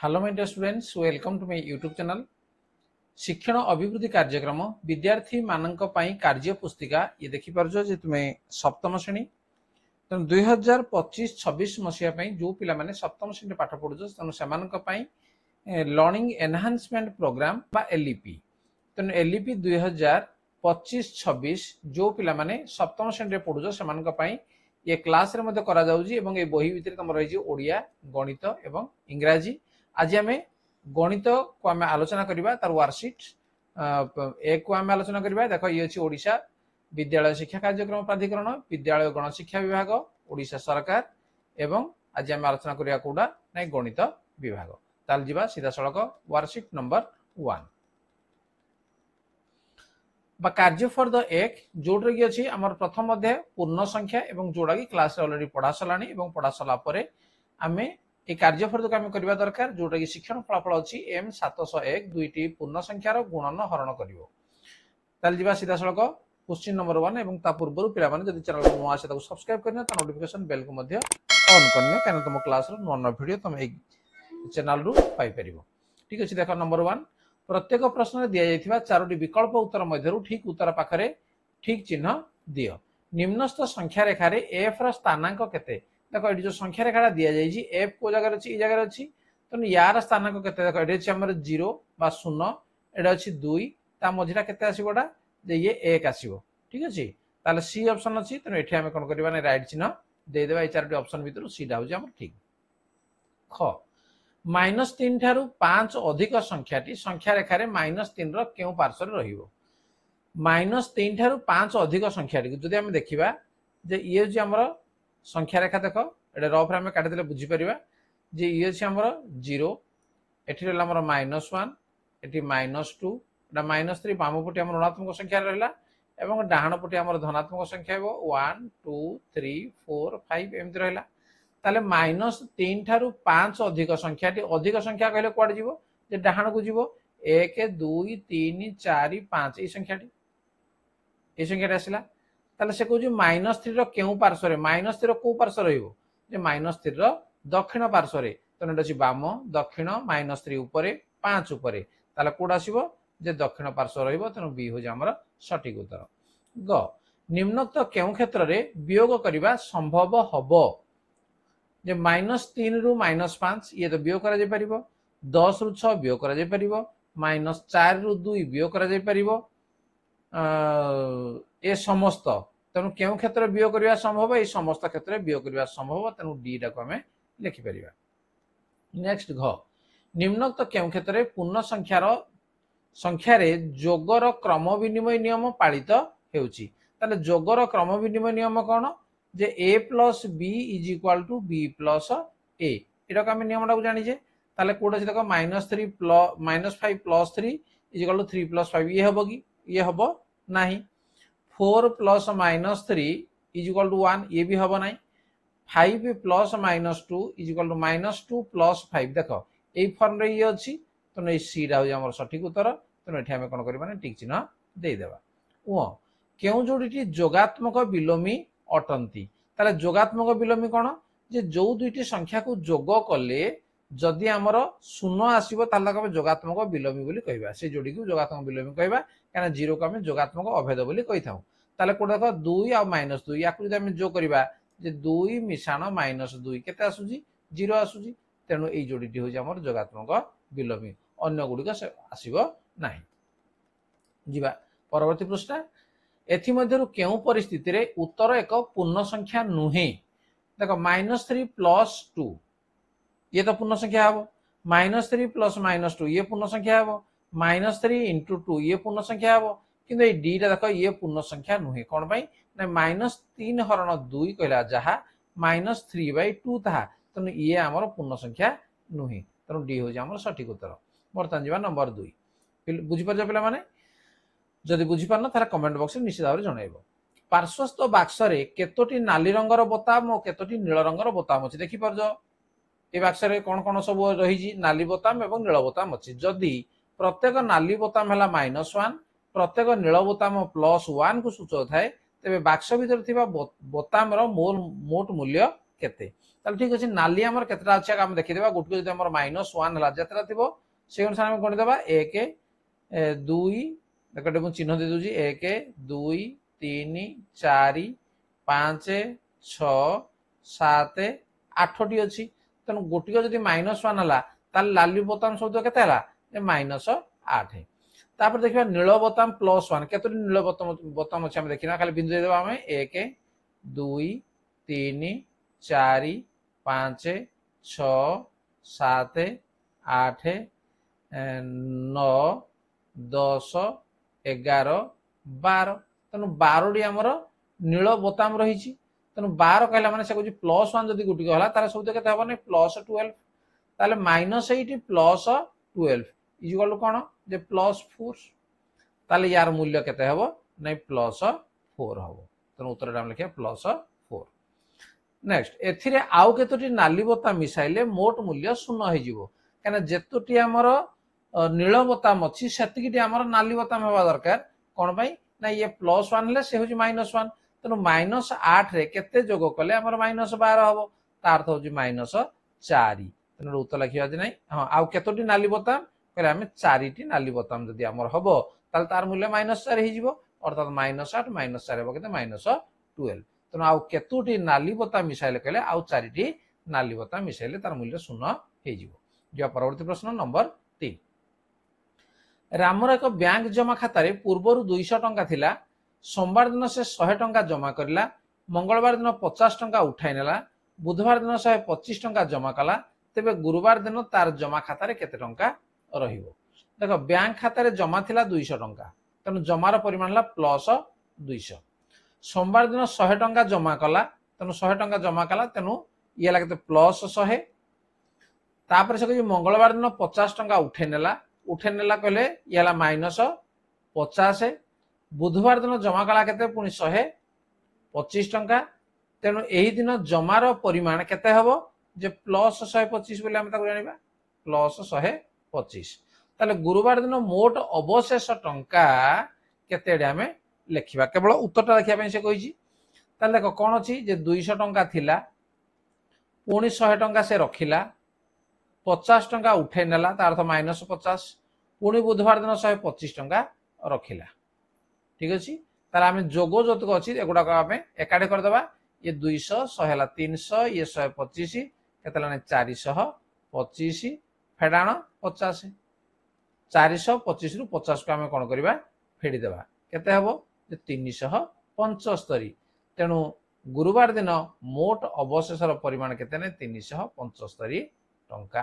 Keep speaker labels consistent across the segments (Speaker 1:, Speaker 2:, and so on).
Speaker 1: Hello my dear students, welcome to my YouTube channel. शिक्षण अभिवृद्धि कार्यक्रम विद्यार्थी मानक पई कार्य पुस्तिका ये देखि परजो जे तुमे सप्तम श्रेणी तन 2025-26 मसिया पई जो पिला माने सप्तम श्रेणी पाठ पढुजो तन सेमानक पई लर्निंग एनहांसमेंट प्रोग्राम बा एलईपी तन एलईपी 2025-26 जो पिला माने सप्तम श्रेणी पढुजो सेमानक पई ये क्लास रे मध्ये करा जाउजी एवं ए बही भितर तम रही ओडिया गणित एवं इंग्रजी। आज आम गणित को आम आलोचना करबा तार वर्कशीट एक को आम आलोचना करबा। देखो ये अछि ओडिशा विद्यालय शिक्षा कार्यक्रम प्राधिकरण विद्यालय गण शिक्षा विभाग ओडिशा सरकार एवं आज आम आलोचना करिया कोडा नै गणित विभाग। ताल जिबा सीधा सड़क वर्कशीट नंबर 1 बा कार्य फॉर द एक जोड़ रे अछि हमर प्रथम अध्याय पूर्ण संख्या एवं जोड़ा की क्लास ऑलरेडी पढ़ा सलानी एवं पढ़ा सला परे आमे ए कार्य फॉर द काम करबा दरकार जोटा की शिक्षण फलाफल अछि एम 701 दुईटी पूर्ण संख्यार गुणन हरण करिवो। ताल जिबा सीधा सड़क क्वेश्चन नंबर 1 एवं ता पूर्व पिला माने जदि चैनल को नुआ आसे ताको सब्सक्राइब करना ता नोटिफिकेशन बेल को मध्ये ऑन करना कान तुम क्लास रो नुआ वीडियो तुम ए चैनल रु पाई परिवो। ठीक अछि, देखो नंबर 1 प्रत्येक प्रश्न रे दिया जायथिबा चारोटी विकल्प उत्तर मध्यरु ठीक उत्तर पाखरे ठीक चिन्ह दियो। निम्नस्थ संख्या रेखा रे एफ रो स्थानांक केते? देखो एडी जो संख्या रेखा दिया जायछि एफ को जगह अछि ई जगह अछि तो यार स्थानांक केते? देखो एडी अछि हमर 0 बा 0 एडा अछि 2 ता मझिरा केते आसीबोडा जे ये 1 आसीबो। ठीक अछि, ताले सी ऑप्शन अछि तो एठी हम कोन करबा नै राइट चिन्ह दे देबा। ए चारोटी ऑप्शन भितरु सी डा होजे हमर ठीक। ख -3 ठारू 5 अधिक संख्याटी संख्या रेखा रे -3 रो केउ पार्श्व रे रहिबो? -3 ठारू 5 अधिक संख्याटी जदि हम देखिबा जे ये जे हमर संख्या रेखा देखो एडे रफ रे हम काटि देले बुझी परिबा जे ये छै हमर 0 एठी रहला हमर -1 एठी -2 एटा -3 बाम पटी हमर ऋणात्मक संख्या रहला एवं डाहाण पटी हमर धनात्मक संख्या हेबो 1 2 3 4 5 एमति रहला। ताले -3 ठारू 5 अधिक संख्याटी अधिक संख्या कहले कोड जीवो जे डाहाण को जीवो 1 2 3 4 5 ए संख्याटी आसिला। ताले से कहू -3 रो केउ पार्श्व रे -3 रो को पार्श्व रहइबो जे -3 रो दक्षिण पार्श्व रे तो एटा अछि बाम दक्षिण -3 ऊपरे 5 ऊपरे ताले कोड आसीबो जे दक्षिण पार्श्व रहइबो तनो बी हो जे हमर सटीक उत्तर। ग निम्नोक्त केउ क्षेत्र रे वियोग करिबा संभव हबो? जे -3 रु -5 ये तो वियोग करा जे परिबो, 10 रु 6 वियोग करा जे परिबो, -4 रु 2 वियोग करा जे परिबो, ए समस्त तेणु केउ क्षेत्र वियोग करिबा संभव ए समस्त क्षेत्र वियोग करिबा संभव तेणु डी टा को हमें लिखि परिबा। नेक्स्ट घ निम्नोक्त केउ क्षेत्र रे पूर्ण संख्या रे जोगर क्रम विनिमय नियम पालित हेउची? ताले जोगर क्रम विनिमय नियम कोन जे a + b = b + a एटा को हम नियम टा को जानि जे ताले कोड अछि देखो -5 + 3 = 3 + 5 ये हबो कि ये हबो नाही। 4 + -3 = 1 ये भी हबो नाही। 5 + -2 = -2 + 5 देखो एई फॉर्म रे ये अछि तो नै सी रा हो हमर सटीक उत्तर तो एठी हम कोन करबा नै ठीक चिन्ह दे देबा। ओ केउ जोडीटी जोगात्मक विलोमी अटंती? ताले जोगात्मक विलोमी कोन जे जो दुईटी संख्या को जोग कले जदि हमर 0 आसीबो ताले हम जोगात्मक विलोमी बोली कहबा। से जोडी को जोगात्मक विलोमी कहबा काना 0 को हम जोगात्मक अभेद बोली कहिथाउ। ताले कोड देखो 2 आ -2 याकु जदि हम जोग करबा जे 2 मिसाण -2 केते आसुजी 0 आसुजी तेणु एई जोडीटी हो जे हमर जोगात्मक विलोमी अन्य गुडी का आसीबो नाही। जिबा परवर्ती पृष्ठ एथि मध्यरु केउ परिस्थिति रे उत्तर एक पूर्ण संख्या नुहे? देखो -3 + 2 ये तो पूर्ण संख्या हबो, -3 + -2 ये पूर्ण संख्या हबो, -3 * 2 ये पूर्ण संख्या हबो किंतु ए डी टा देखो ये पूर्ण संख्या नुहे कोन पई ना -3 हरण 2 कहला जहा -3/2 ताहा तनु ये हमर पूर्ण संख्या नुहे तनु डी हो जे हमर सटीक उत्तर। बर्तन जिबा नंबर 2 बुझी परजा पिला माने जदि बुझी पारन तारा कमेंट बॉक्स में निश्चित भाव जणाइबो। पार्श्वस्थ बाक्स रे केतोटी नाली रंगर बोताम और केतोटी नील रंगर बोताम अछि देखि परजो ए बाक्स रे कोन कोन सब रही जी नाली बोताम एवं नील बोताम अछि। जदि प्रत्येक नाली बोताम हला -1 प्रत्येक नील बोताम +1 को सूचक थाए तेबे बाक्स भीतर थिबा बोताम रो मोट मूल्य केते? ताले ठीक अछि नाली हमर केतरा अछि हम देखि देबा गुटको जदि हमर -1 हला जेतरा थिबो से अनुसार हम गणि देबा 1 2 देखटे मु चिन्ह दे दोजी 1 2 3 4 5 6 7 8 टी अछि तनु गुटिको जदि -1 हला ताले लाली बोताम शब्द केते हला जे -8 तापर देखिबा नील बोताम +1 केतोटी नील बोताम अछि हम देखिना खाली बिंदु दे देबा हम 1 2 3 4 5 6 7 8 9 10 11 12 तेणु 12 टी आमर नील बोताम रही तेणु 12 कहला माने से कहूँ +1 जदि गुटिक हला तार शब्द केते हबो नै +12 ताले -8 +12 इज इक्वल टू कोन जे +4 ताले यार मूल्य केते हबो नै +4 हबो तेणु उत्तर हम लिखिया +4 नेक्स्ट एथिरे आउ केतोटी नाली बोताम मिसाइले मोट मूल्य 0 हो जिवो काना जेतोटी हमर नील बोताम अछि सेतिकिटी हमर नाली बोताम हेबा दरकार कोन पई ना ये +1 ले से होजी -1 तेणु -8 रे केते जोग कले हमर -12 हबो ता अर्थ होजी -4 तेणु उत्तर लिखिया जे नै हां आउ केतोटी नाली बोताम कहले हम 4 टी नाली बोताम जदि हमर हबो ताल तार मूल्य -4 हो जिवो अर्थात -8 -4 हेबो केते -12 तेणु आउ केतोटी नाली बोताम मिसाइले कहले आउ 4 टी नाली बोताम मिसाइले तार मूल्य 0 हो जिवो जो परवर्ती प्रश्न नंबर 3 रामर एक बैंक जमा खाता रे पूर्वरु 200 टंका थिला सोमवार दिन से 100 टंका जमा करला मंगलवार दिन 50 टंका उठाई नेला बुधवार दिन 125 टंका जमा कला तेबे गुरुवार दिन तार जमा खाता रे केते टंका रहिबो देखो बैंक खाता रे जमा थिला 200 टंका तेनु जमार परिमाण ला +200 सोमवार दिन 100 टंका जमा कला तेनु 100 टंका जमा कला तेनु ये लागते +100 तापर से कहि मंगलवार दिन 50 टंका उठे नेला कहले याला -50 बुधवार दिन जमा कला केते पुनी 125 टंका तेनु एही दिन जमार परिमाण केते हबो जे +125 बोले हम ताको जानिबा +125 ताले गुरुवार दिन मोट अवशेष टंका केते हमें लेखिबा केवल उत्तरटा लिखिया पे से कहिची ताले देखो कोन अछि जे 200 टंका थिला पुनी 100 टंका से रखिला 50 टंका उठे नेला तार अर्थ -50 पुनी बुधवार दिन 125 टंका रखिला ठीक अछि ताले हम जोगो जतक अछि एगुडा को हम एकाडे कर देबा ये 200 100 हला 300 ये 125 केतला ने 425 फेडाण 50 425 रु 50 को हम कोन करबा फेडी देबा केते हबो जे 375 तेणु गुरुवार दिन मोट अवशेषर परिमाण केते ने 375 टंका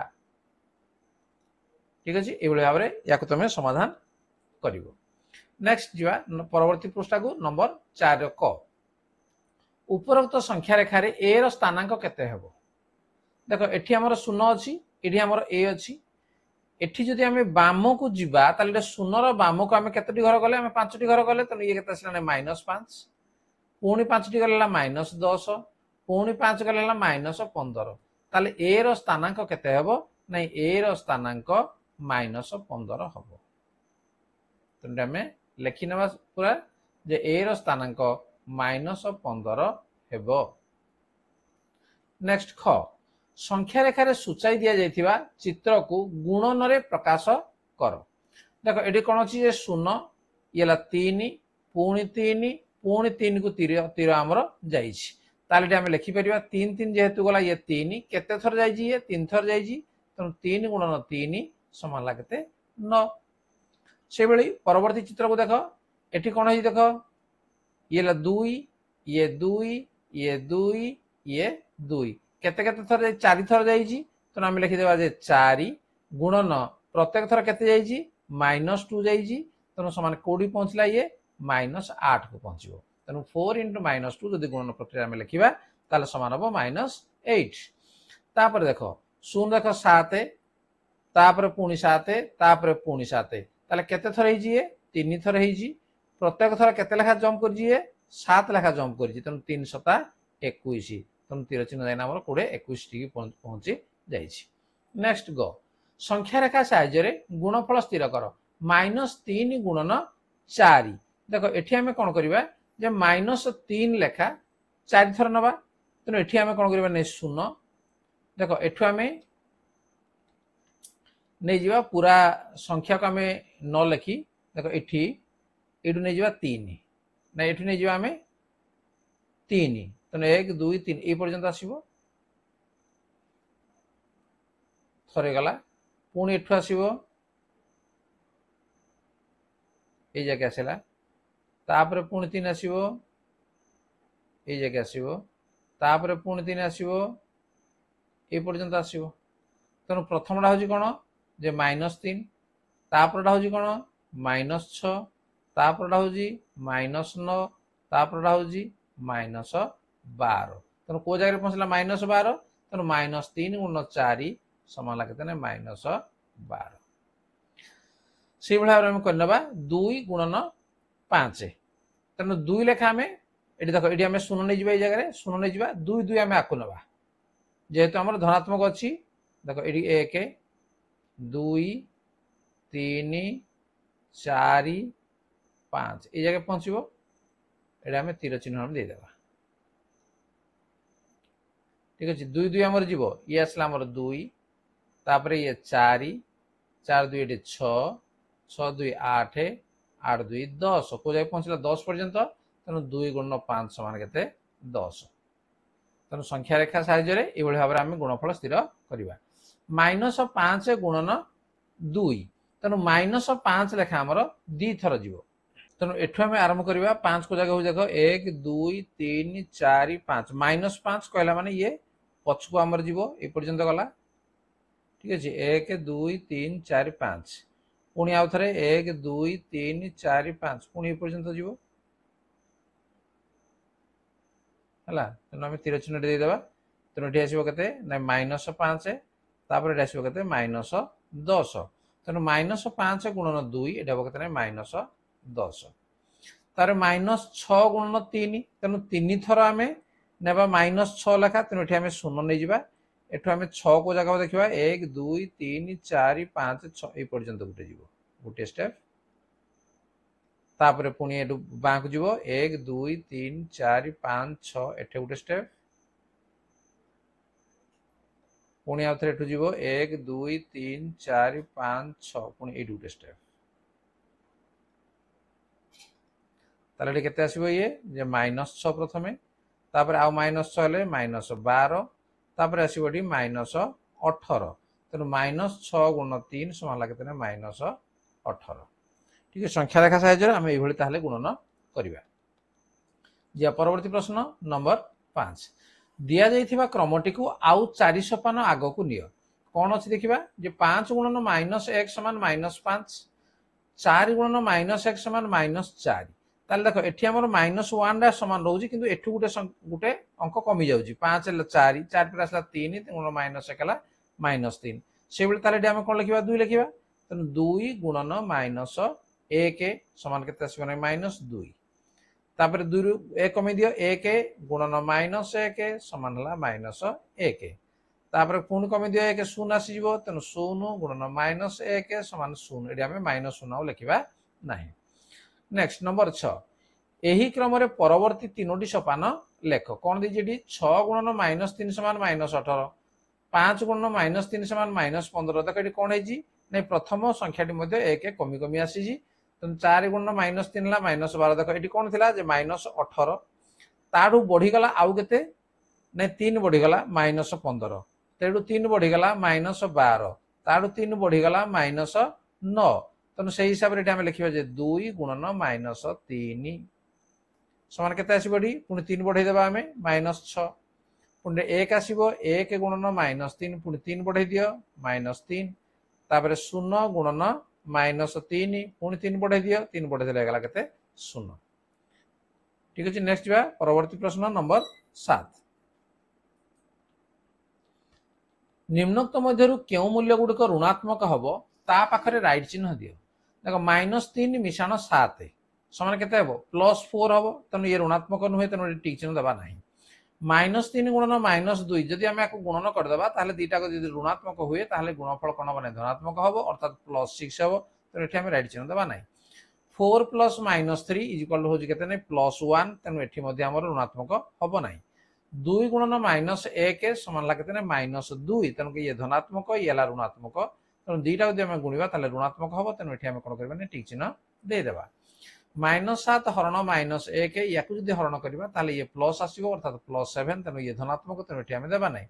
Speaker 1: ठीक अछि एबले भाबरे याको तमे समाधान करिवो नेक्स्ट जीवा परवर्ती पृष्ठा को नंबर 4 क उपरोक्त संख्या रेखा रे ए रो स्थानांक केते हेबो देखो एठी हमर 0 अछि एठी हमर ए अछि एठी जदि हमें बाम को जिबा ताले 0 रो बाम को हमें केतेटी घर गले हमें 5टी घर गले त ये केते असला -5 पुनी 5टी गलेला -10 पुनी 5 गलेला -15 ताले ए रो स्थानांक केते हेबो नै ए रो स्थानांक -15 हबो तंडे हमें लेखि नबा पूरा जे ए रो स्थानांक -15 हेबो नेक्स्ट ख संख्या रेखा रे सूचाई दिया जायथिबा चित्र को गुणन रे प्रकाश कर देखो एडी कोन अछि जे 0 येला 3 पुनी 3 को तीर हमर जाईछि ताले हम लिखि परिबा 3 3 जेहेतु गला ये 3 केते थर जाईछि ये 3 थर जाईछि त 3 गुणन 3 समान लागते 9 से बेली परवर्ती चित्र को देखो एठी कोन है देखो येला 2 ये 2 ये 2 ये 2 केते केते थर 4 थर जाईछि त हम लिखि देबा जे 4 गुणन प्रत्येक थर केते जाईछि -2 जाईछि त समान कोडी पहुंचला ये -8 को पहुंचबो तनु 4 * -2 जदि गुणन प्रक्रिया में लिखिबा ताले समान हो -8 तापर देखो 0 देखो 7 तापर पुनी 7 तापर पुनी 7 ताले केते थर हेजी ये 3 थर हेजी प्रत्येक थर केते लेखा जंप कर जिए 7 लेखा जंप कर जी तनु 3 7 21 तनु तीर चिन्ह जाइना हमर कोडे 21 टी पहुंची जाईछि नेक्स्ट गो संख्या रेखा साहाय्य रे गुणफल स्थिर कर -3 गुणन 4 देखो एठी हमें कोन करबा जे -3 लेखा 4 थर नबा तनु एठी हमें कोन करबा नै 0 देख एठू आम नहीं जावा पूरा संख्या को आम न लिखी देख एठी एठू नहीं जावा 3 ना एठू नहीं जावा आम 3 तेणु 1 2 3 ये पर्यंत आसो थरे गला पुणी एठू आसो ये जगह आसला तापर पुणी 3 आसो ये जगह आसो तापर पुणी 3 आसो ये पर्यंत आसो तेणु प्रथमटा हूँ कौन जे -3 तापरटा हूँ कौन -6 तापरटा हूँ -9 तापरटा हूँ -12 तेणु को जगह पहुंचला -12 तेणु -3 × 4 समान लगे -12 से भाव में करना 2 × 5 तेणु 2 लेखा आम ये देख ये शून्य नहीं जावा जगह शून्य नहीं जावा 2 2 आम आकु नवा जेहेतु आम धनात्मक अच्छी देख ये 1 2 3 4 5 ये जगह पहुंचो ये आम तीर चिन्ह देदेबा ठीक अच्छे 2 2 आमर जीव ये आसला आमर 2 तापर ये 4 4 2 ये 6 6 2 8 8 2 10 को जगह पहुंचला 10 पर्यंत तेणु 2 × 5 समान के 10 तेणु संख्या रेखा साहाय्य ये भाव में आम गुणफल स्थिर करवा -5 गुणन 2 तेणु -5 लेखा आमर 2 थर जीव तेणु एठू आम आरंभ करवा 5 को जगह देख 1 2 3 4 5 -5 कहला माने ये पछको आमर जीव ये पर्यंत गला ठीक अच्छे 1 2 3 4 5 पुणी आउ थे 1 2 3 4 5 पुणी ये पर्यंत जीव है तेणु आम तीर चिन्ह देदेबा तेणु ये आसो के -5 तापर ये आसो के -10 तेणु -5 गुणन 2 ये हम के -10 तार -6 गुणन 3 तेणु 3 थर आम नेबा -6 लेखा तेणु ये आम शून्य नहीं जावा एठू आम 6 को जगह देखा 1 2 3 4 5 6 ये पर्यंत गोटे जीव गोटे स्टेप तापर पुणी एटू बाँक जीव 1 2 3 4 5 6 एठे गोटे स्टेप पुणी आउ थे एठू जीव 1 2 3 4 5 6 पुणी ये गोटे स्टेप ताले केते आसीबो ये जे -6 प्रथमे तापर आउ -6 हेले -12 तापर आसीबो डी -18 तेणु -6 × 3 समान लगे -18 ठीक है संख्या रेखा साहाय्य आम ये गुणन करवा जी परवर्ती प्रश्न नंबर 5 दि जाइथिबा क्रमटी को आउ 4 सोपान आग को नियो कौन अच्छी देखा जे 5 गुणन -1 समान -5 4 गुणन -1 समान -4 ताले देख एठी हमर -1 रा समान रहउजी किंतु एठू गुटे अंक कमी जाउजी 5 4 4 पर आसला 3 गुणन -1 कला -3 से बेले ताले हम कोन लिखिबा 2 लिखिबा तन 2 गुणन -1 समान केते आसीबो नै -2 तापर 2 रु 1 कमी दियो 1 गुणन -1 समान हला -1 तापर पुणी कमी दियो 1 0 आसी जीवो तन 0 गुणन -1 समान 0 एडी हम -0 लिखिबा नाही नेक्स्ट नंबर 6 एही क्रम रे परवर्ती तीनोटी सोपान लेख कौन दी 6 गुणन -3 समान -18 5 गुणन -3 समान -15 देख ये कौन है नहीं प्रथम संख्याटी मध्य 1 कमी कमी आसी 4 गुणन -3 ला -12 देख ये कौन थिला जे -18 ताडू बढ़ीगला आउ केते नहीं 3 बढ़ीगला -15 तेडू 3 बढ़ीगला -12 ताडू 3 बढ़ीगला -9 तेणु से हिसाब से आम लिखा 2 गुणन -3 समान केते आसी पुणी 3 बढ़े देबा आमे -6 पुणी 1 आसीबो 1 गुणन -3 पुणी 3 बढ़े दियो -3 तापर 0 गुणन -3 पुणी 3 बढ़े दियो 3 बढ़े देले गला केते 0 ठीक अछि नेक्स्ट बा परवर्ती प्रश्न नंबर 7 निम्नोक्त मध्यरु केउ मूल्य गुडिक ऋणात्मक हबो ता पाखरे राइट चिन्ह दियो देखो -3 मिशाण 7 समान केते हबो +4 हबो तनु ये ऋणात्मक नुहे तनु टिक चिन्ह दबा नाही -3 गुणन -2 जदि आमे आको गुणन कर दबा ताले दीटा को जदि ऋणात्मक हुए ताले गुणफल कोन बने धनात्मक हबो अर्थात +6 हबो तनु एठी आमे राइट चिन्ह दबा नाही 4 + -3 = हो केते नै +1 तनु एठी मध्ये हमर ऋणात्मक हबो नाही 2 गुणन माइनस 1 समान ला केते माइनस 2 तेणु ये धनात्मक ये ला ऋणात्मक तेणु दुईटा जदि आम गुणिबा ताले ऋणात्मक हम तेणु ये कौन करबा ठीक चिन्ह देदेबा -7 हरण -1 या हरण करवा ताले ये प्लस आसो अर्थात +7 तेणु ये धनात्मक तेणु ये देवा ना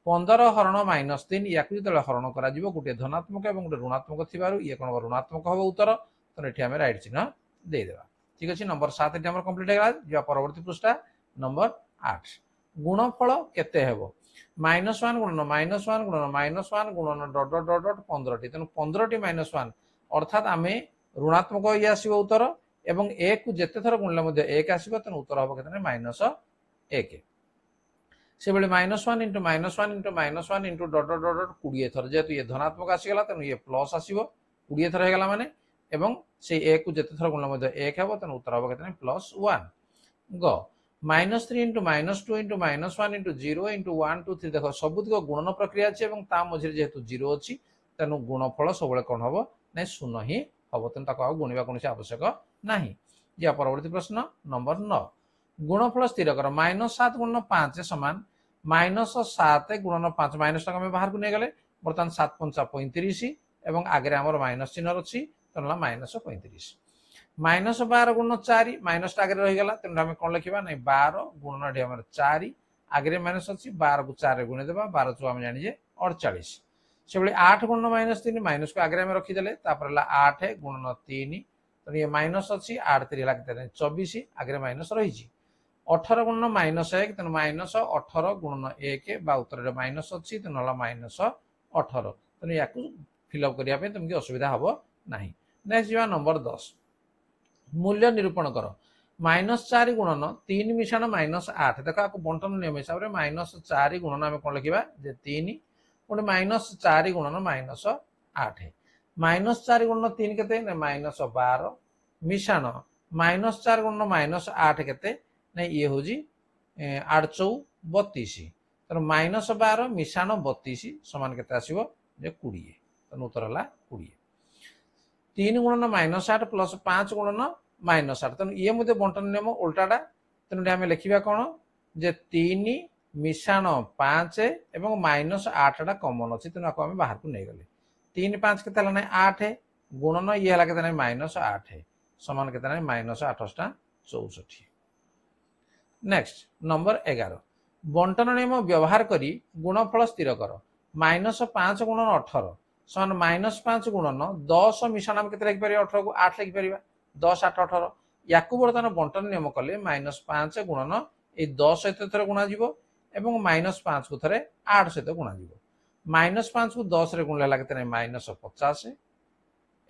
Speaker 1: 15 हरण -3 या हरण कर गोटे धनात्मक और गोटे ऋणात्मक थी ये कौन ऋणात्मक हम उत्तर तेणु ये रईट चिन्ह देदेबा ठीक अच्छे नंबर 7 ये कम्प्लीट होगा परवर्ती पृष्ठा नंबर 8 गुणफल केते हेबो -1 गुणन -1 गुणन -1 गुणन डॉट डॉट डॉट डॉट 15 तेणु 15 -1 अर्थात आम ऋणात्मक ये आसो उत्तर एवं 1 को जिते थर गुणिले 1 आसो तेणु उत्तर हम के -1 से -1 into -1 into -1 into dot dot dot 20 थर जेहेतु ये धनात्मक आसीगला तेणु ये प्लस आसो 20 थर होगा माने एवं से 1 को जिते थर गुणिले 1 हम तेणु उत्तर हम के +1 ग -3 इंटू -2 इंटू -1 इंटू 0 इंटू 1 2 3 देख सबुतिक गुणन प्रक्रिया अच्छे ता मझे जेहेतु 0 अच्छी तेणु गुणफल सब कौन हम ना शून्य ही हम तेणु गुणवा कौन आवश्यक ना या परवर्ती प्रश्न नंबर 9 गुणफल स्थिर कर -7 गुणन 5 समान -7 गुणन 5 माइनस टाक बाहर को नहीं गले बर्तमान 7 5 35 एवं आगे आमर माइनस चिन्ह अच्छी तेणु -35 -12 गुणन 4 माइनस आगे रहीगला तेणु आम कौन लिखा ना 12 गुणन 4 आगे माइनस अच्छी 12 को 4 गुणिदेवा 12 चु आम जाने 48 से 8 गुणन -3 माइनस को आगे रखीदे 8 गुणन 3 तेणु ये माइनस अच्छी 8 3 है 24 आगे माइनस रही 18 गुणन -1 तेणु -18 गुणन 1 बा उत्तर माइनस अच्छी तेणु -18 तेणु या फिलअप करने तुमको असुविधा हम ना नेक्स्ट जा नंबर 10 मूल्य निरूपण कर -4 गुणन 3 मिशाण -8 देख आपको बंटन नियम हिसाब से -4 गुणन आम कौन लिखा 3 पुणी -4 गुणन -8 -4 गुणन 3 के -12 मिशाण -4 गुणन -8 के ये हूँ 8 4 32 तेणु -12 मिशाण 32 समान के 20 तेणु उत्तर है 20 3 गुणन -8 प्लस 5 गुणन -8 तेणु ये मुझे बंटन नियम उल्टाटा तेणु आम लिखा कौन जे 3 मिशाण 5 एवं -8 कमन अच्छी तेणु आम बाहर को नहीं गले 3 5 के 8 गुणन ये है के -8 समान के -8 64 नेक्स्ट नंबर 11 बंटन नियम व्यवहार करी गुणफल स्थिर कर -5 गुणन 18 समान -5 गुणन 10 मिशाण आम के 18 को 8 लिखिपर 10 8 18 या बर्तमान बंटन नियम कले -5 गुणन ये 10 सहित थर गुणा एवं -5 को थे 8 सहित गुणा -5 को 10 रे गुणले लगे -50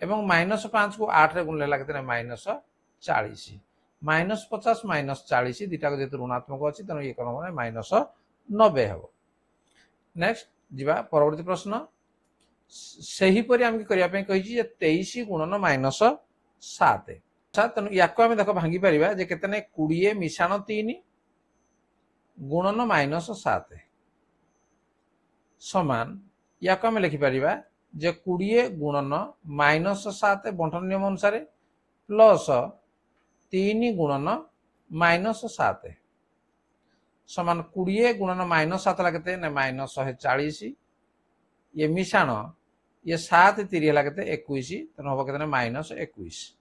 Speaker 1: एवं -5 को 8 रे गुणले लगे -40 -50 -40 दुटा जेहतु ऋणात्मक अच्छी तेणु ये कौन -90 हम नेक्स्ट जीवा परवर्ती प्रश्न से हीपरी आम करने 23 गुणन -7 तेणु या देख भांगी पार के 20 मिशाण 3 गुणन -7 समान या आम लिखिपर जे 20 गुणन -7 बंटन नियम अनुसार प्लस 3 गुणन -7 समान 20 गुणन -7 लगे -140 ये मिशाण ये 7 3 है 21 तेणु हम के -21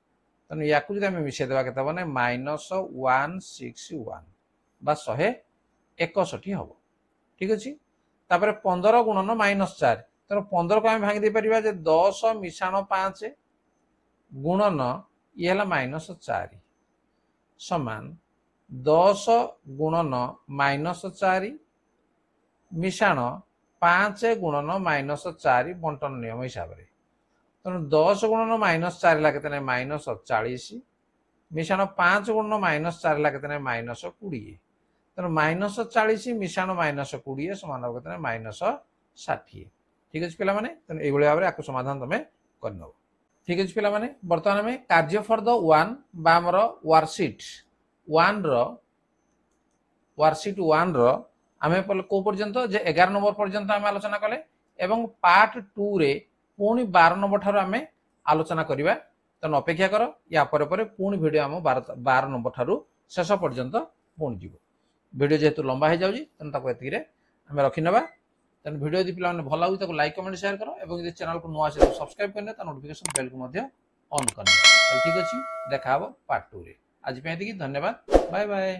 Speaker 1: तेणु या मिसेदेवा के -161 बा 161 हम ठीक अच्छे तापर 15 गुणन -4 तेणु 15 को आम भांगी पार 10 मिशाण 5 गुणन ये -4 समान 10 गुणन -4 मिशाण 5 गुणन -4 बंटन नियम हिसाब से तेणु 10 गुणन -4 लगे -40 मिशाण 5 गुणन -4 लगे -20 तेणु -40 मिशाण -20 समान -60 ठीक अच्छे पे तेणु ये भाव में आपको समाधान तुम कर ठीक अच्छे पे बर्तमान आम कार्य फर द 1 बामर वर्कशीट 1 वर्कशीट 1 आम कौ पर्यंत 11 नंबर पर्यंत आम आलोचना कले एवं पार्ट 2 रे पुणी 12 नंबर ठार आम आलोचना करवा तेणु अपेक्षा कर या पुणी भिड आम 12 नंबर ठार शेष पर्यंत पुणी जीव वीडियो जेहेतु लंबा हो जाऊँगी तेनाली एतिक आम रखिनवा। तेनाली वीडियो यदि पे भल लगे लाइक कमेंट शेयर कर और चैनल को नुआ से सब्सक्राइब करने नोटिफिकेशन बेल को ऑन करने। ठीक अच्छे देखा पार्ट 2 रे। आज धन्यवाद बाय बाय।